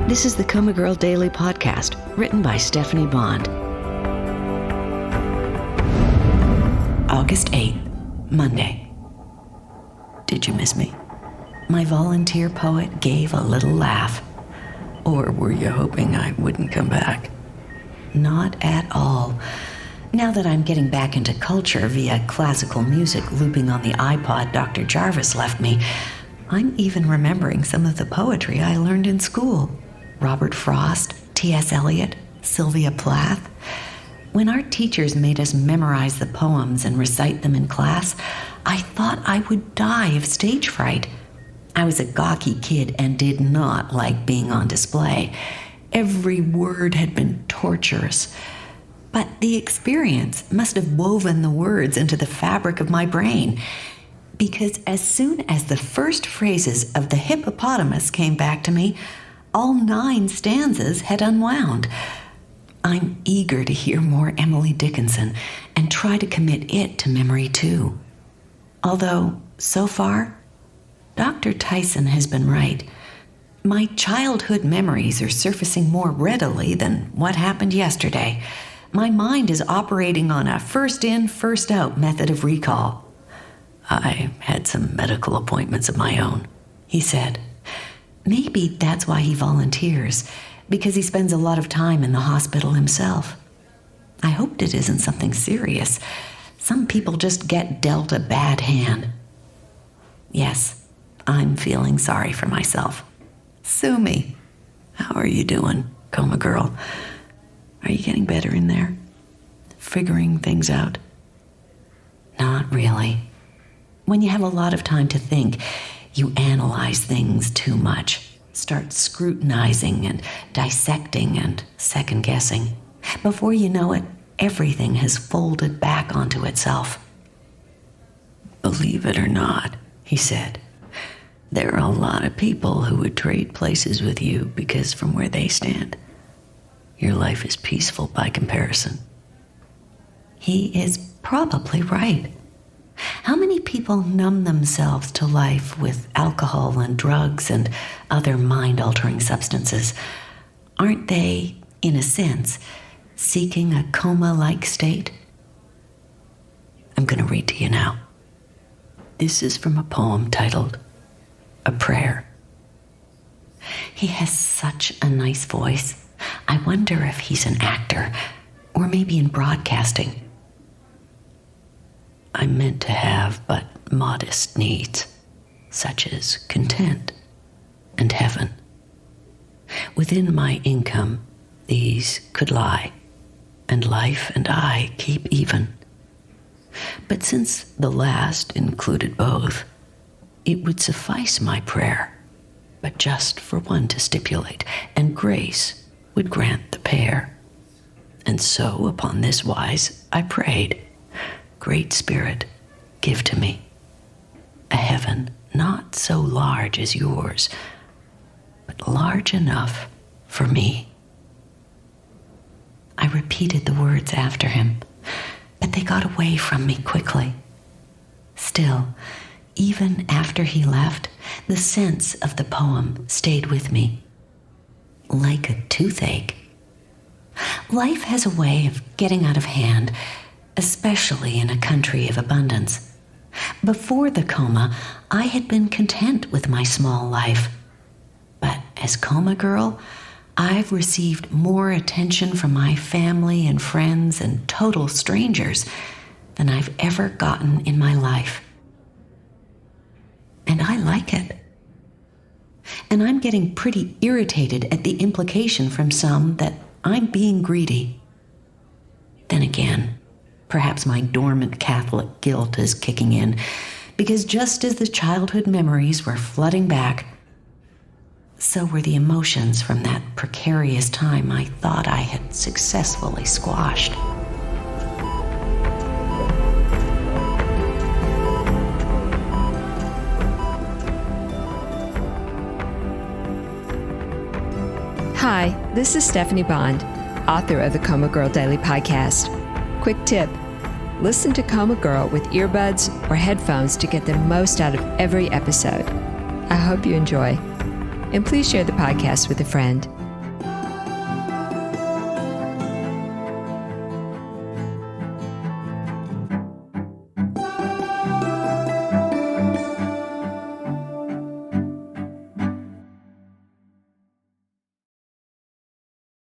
This is the COMA Girl Daily Podcast, written by Stephanie Bond. August 8th, Monday. Did you miss me? My volunteer poet gave a little laugh. Or were you hoping I wouldn't come back? Not at all. Now that I'm getting back into culture via classical music looping on the iPod Dr. Jarvis left me, I'm even remembering some of the poetry I learned in school. Robert Frost, T.S. Eliot, Sylvia Plath. When our teachers made us memorize the poems and recite them in class, I thought I would die of stage fright. I was a gawky kid and did not like being on display. Every word had been torturous. But the experience must have woven the words into the fabric of my brain. Because as soon as the first phrases of the hippopotamus came back to me, all 9 stanzas had unwound. I'm eager to hear more Emily Dickinson and try to commit it to memory too. Although, so far, Dr. Tyson has been right. My childhood memories are surfacing more readily than what happened yesterday. My mind is operating on a first in, first out method of recall. I had some medical appointments of my own, he said. Maybe that's why he volunteers, because he spends a lot of time in the hospital himself. I hoped it isn't something serious. Some people just get dealt a bad hand. Yes, I'm feeling sorry for myself. Sue me. How are you doing, COMA girl? Are you getting better in there? Figuring things out? Not really. When you have a lot of time to think, you analyze things too much, start scrutinizing and dissecting and second-guessing. Before you know it, everything has folded back onto itself. Believe it or not, he said, there are a lot of people who would trade places with you because from where they stand, your life is peaceful by comparison. He is probably right. How many people numb themselves to life with alcohol and drugs and other mind-altering substances? Aren't they, in a sense, seeking a coma-like state? I'm going to read to you now. This is from a poem titled A Prayer. He has such a nice voice. I wonder if he's an actor, or maybe in broadcasting. I'm meant to have but modest needs, such as content and heaven. Within my income, these could lie, and life and I keep even. But since the last included both, it would suffice my prayer, but just for one to stipulate, and grace would grant the pair. And so upon this wise I prayed, Great Spirit, give to me a heaven not so large as yours, but large enough for me. I repeated the words after him, but they got away from me quickly. Still, even after he left, the sense of the poem stayed with me, like a toothache. Life has a way of getting out of hand, especially in a country of abundance. Before the coma, I had been content with my small life. But as COMA girl, I've received more attention from my family and friends and total strangers than I've ever gotten in my life. And I like it. And I'm getting pretty irritated at the implication from some that I'm being greedy. Then again, perhaps my dormant Catholic guilt is kicking in, because just as the childhood memories were flooding back, so were the emotions from that precarious time I thought I had successfully squashed. Hi, this is Stephanie Bond, author of the COMA Girl Daily Podcast. Quick tip, listen to COMA Girl with earbuds or headphones to get the most out of every episode. I hope you enjoy. And please share the podcast with a friend.